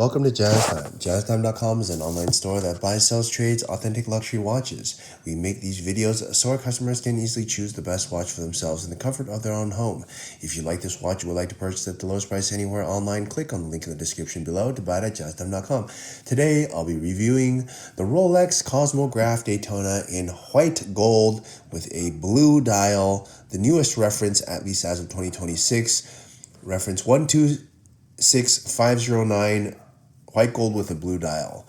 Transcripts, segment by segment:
Welcome to Jaztime. Jaztime.com is an online store that buys, sells, trades authentic luxury watches. We make these videos so our customers can easily choose the best watch for themselves in the comfort of their own home. If you like this watch and would like to purchase it at the lowest price anywhere online, click on the link in the description below to buy it at Jaztime.com. Today, I'll be reviewing the Rolex Cosmograph Daytona in white gold with a blue dial, the newest reference, at least as of 2026, reference 126509, white gold with a blue dial.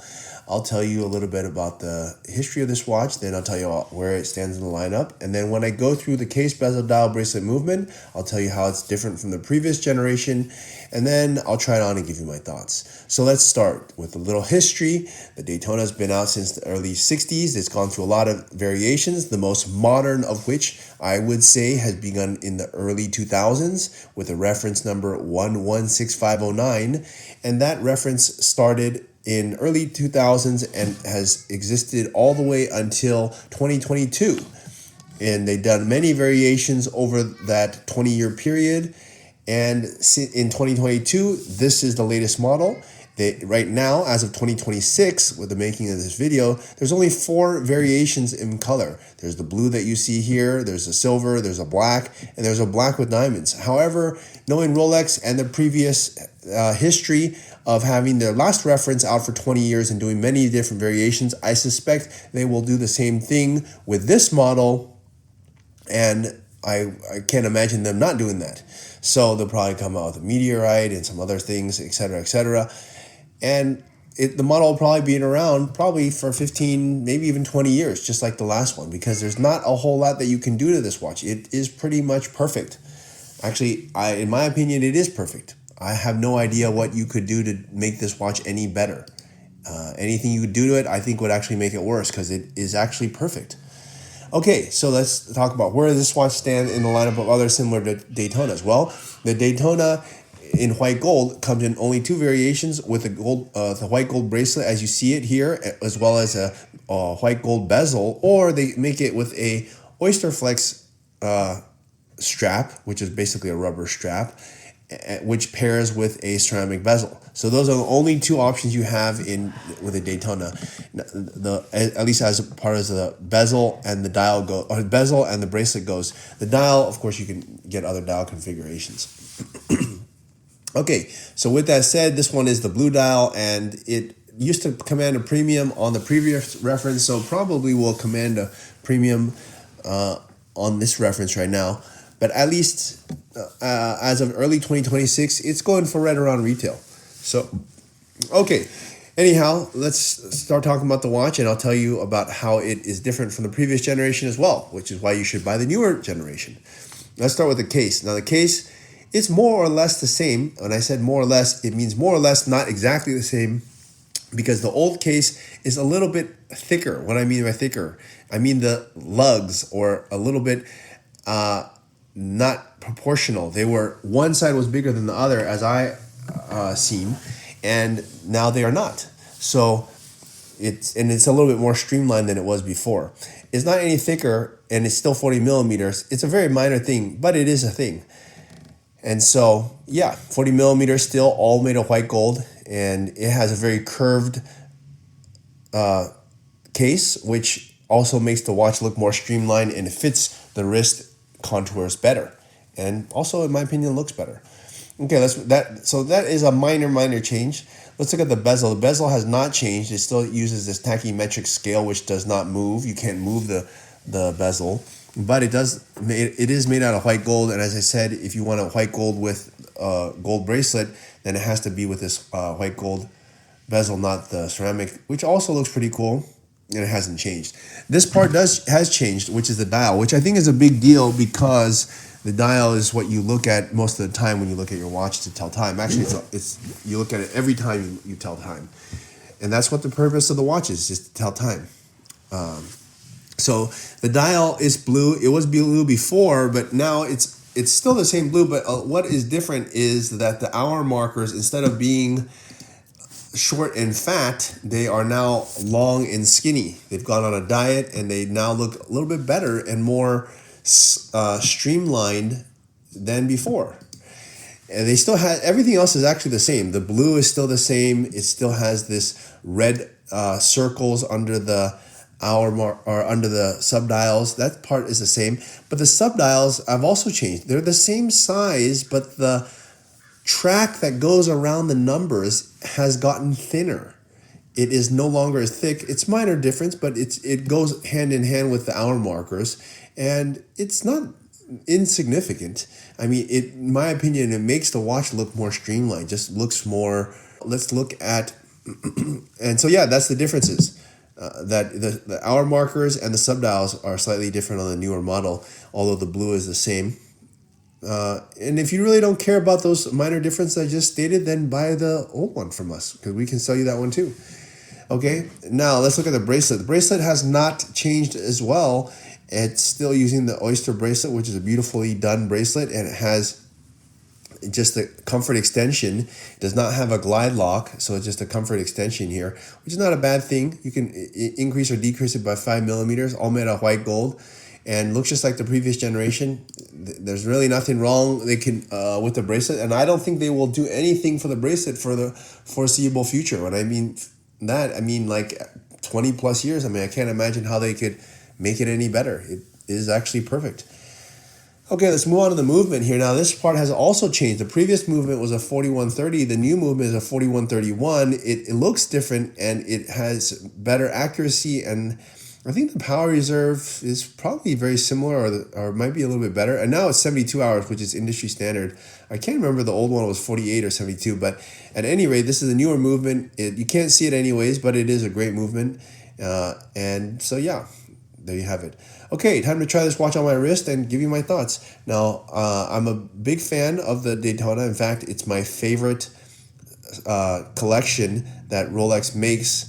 I'll tell you a little bit about the history of this watch, then I'll tell you where it stands in the lineup, and then when I go through the case, bezel, dial, bracelet movement, I'll tell you how it's different from the previous generation, and then I'll try it on and give you my thoughts. So let's start with a little history. The Daytona has been out since the early 60s. It's gone through a lot of variations, the most modern of which I would say has begun in the early 2000s with a reference number 116509, and that reference started in early 2000s and has existed all the way until 2022. And they've done many variations over that 20-year period. And in 2022, this is the latest model. Right now, as of 2026, with the making of this video, there's only 4 variations in color. There's the blue that you see here, there's a silver, there's a black, and there's a black with diamonds. However, knowing Rolex and their previous history of having their last reference out for 20 years and doing many different variations, I suspect they will do the same thing with this model, and I can't imagine them not doing that. So they'll probably come out with a meteorite and some other things, etc., etc. And the model will probably be around for 15, maybe even 20 years, just like the last one, because there's not a whole lot that you can do to this watch. It is pretty much perfect. Actually, in my opinion, it is perfect. I have no idea what you could do to make this watch any better. Anything you could do to it, I think would actually make it worse because it is actually perfect. Okay, so let's talk about where does this watch stand in the lineup of other similar Daytonas. Well, the Daytona in white gold comes in only 2 variations with the white gold bracelet as you see it here, as well as a white gold bezel, or they make it with a Oyster Flex strap, which is basically a rubber strap, which pairs with a ceramic bezel. So those are the only 2 options you have with a Daytona. At least as part of the bezel and the dial go, or bezel and the bracelet goes. The dial, of course, you can get other dial configurations. Okay, so with that said, this one is the blue dial, and it used to command a premium on the previous reference, so probably will command a premium on this reference right now. But at least as of early 2026, it's going for right around retail. So, okay. Anyhow, let's start talking about the watch, and I'll tell you about how it is different from the previous generation as well, which is why you should buy the newer generation. Let's start with the case. Now, the case is more or less the same. When I said more or less, it means more or less not exactly the same, because the old case is a little bit thicker. What I mean by thicker, I mean the lugs or a little bit not proportional. One side was bigger than the other, as I seen, and now they are not. So it's a little bit more streamlined than it was before. It's not any thicker, and it's still 40 millimeters. It's a very minor thing, but it is a thing. And so, yeah, 40 millimeters still, all made of white gold, and it has a very curved case, which also makes the watch look more streamlined, and it fits the wrist contours better, and also, in my opinion, looks better. Okay, so that is a minor change. Let's look at the bezel. The bezel has not changed. It still uses this tachymetric scale, which does not move. You can't move the bezel, but it is made out of white gold. And as I said, if you want a white gold with gold bracelet, then it has to be with this white gold bezel, not the ceramic, which also looks pretty cool. And it hasn't changed. This part has changed, which is the dial, which I think is a big deal because the dial is what you look at most of the time when you look at your watch to tell time. Actually, it's you look at it every time you tell time, and that's what the purpose of the watch is to tell time. So the dial is blue. It was blue before, but now it's still the same blue. But what is different is that the hour markers, instead of being short and fat, they are now long and skinny. They've gone on a diet, and they now look a little bit better and more streamlined than before. And they still have, everything else is actually the same. The blue is still the same. It still has this red circles under the hour mark or under the subdials. That part is the same. But the subdials I've also changed. They're the same size, but the track that goes around the numbers has gotten thinner. It is no longer as thick. It's minor difference, but it goes hand in hand with the hour markers, and it's not insignificant. I mean, in my opinion, it makes the watch look more streamlined. Just looks more. Let's look at, and so yeah, that's the differences. That the hour markers and the subdials are slightly different on the newer model, although the blue is the same. And if you really don't care about those minor differences I just stated, then buy the old one from us, because we can sell you that one too. Okay, now let's look at the bracelet. The bracelet has not changed as well. It's still using the Oyster Bracelet, which is a beautifully done bracelet, and it has just a comfort extension. It does not have a glide lock, so it's just a comfort extension here, which is not a bad thing. You can increase or decrease it by 5 millimeters, all made of white gold, and looks just like the previous generation. There's really nothing wrong they can with the bracelet, and I don't think they will do anything for the bracelet for the foreseeable future. When I mean that, I mean like 20 plus years. I mean, I can't imagine how they could make it any better. It is actually perfect. Okay, let's move on to the movement here. Now, this part has also changed. The previous movement was a 4130. The new movement is a 4131. It looks different, and it has better accuracy, and I think the power reserve is probably very similar, or might be a little bit better. And now it's 72 hours, which is industry standard. I can't remember, the old one was 48 or 72, but at any rate, this is a newer movement. You can't see it anyways, but it is a great movement. And so, yeah, there you have it. Okay, time to try this watch on my wrist and give you my thoughts. Now, I'm a big fan of the Daytona. In fact, it's my favorite collection that Rolex makes.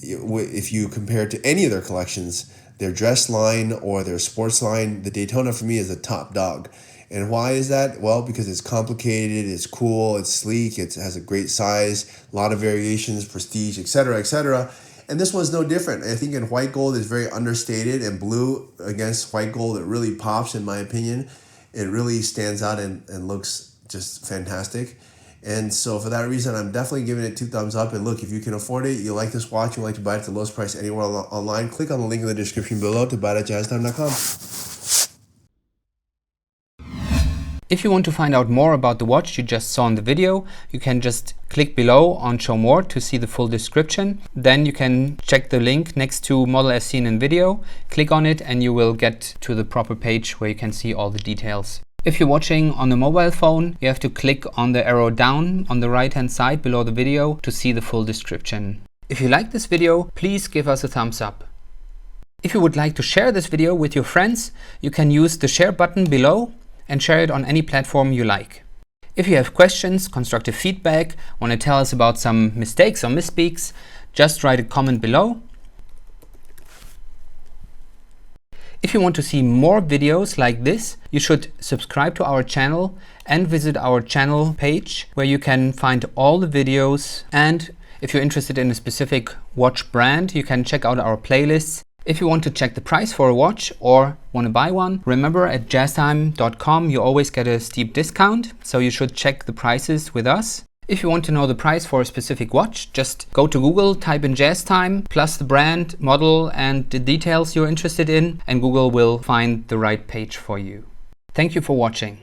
If you compare it to any of their collections, their dress line or their sports line, the Daytona for me is the top dog. And why is that? Well, because it's complicated, it's cool, it's sleek, it has a great size, a lot of variations, prestige, etc., etc. And this one's no different. I think in white gold is very understated, and blue against white gold, it really pops, in my opinion. It really stands out and looks just fantastic. And so for that reason, I'm definitely giving it 2 thumbs up. And look, if you can afford it, you like this watch, you like to buy it at the lowest price anywhere online, click on the link in the description below to buy it at jaztime.com. If you want to find out more about the watch you just saw in the video, you can just click below on Show More to see the full description. Then you can check the link next to Model as seen in video, click on it, and you will get to the proper page where you can see all the details. If you're watching on a mobile phone, you have to click on the arrow down on the right hand side below the video to see the full description. If you like this video, please give us a thumbs up. If you would like to share this video with your friends, you can use the share button below and share it on any platform you like. If you have questions, constructive feedback, want to tell us about some mistakes or misspeaks, just write a comment below. If you want to see more videos like this, you should subscribe to our channel and visit our channel page where you can find all the videos. And if you're interested in a specific watch brand, you can check out our playlists. If you want to check the price for a watch or want to buy one, remember at jaztime.com you always get a steep discount, so you should check the prices with us. If you want to know the price for a specific watch, just go to Google, type in Jaztime, plus the brand, model, and the details you're interested in, and Google will find the right page for you. Thank you for watching.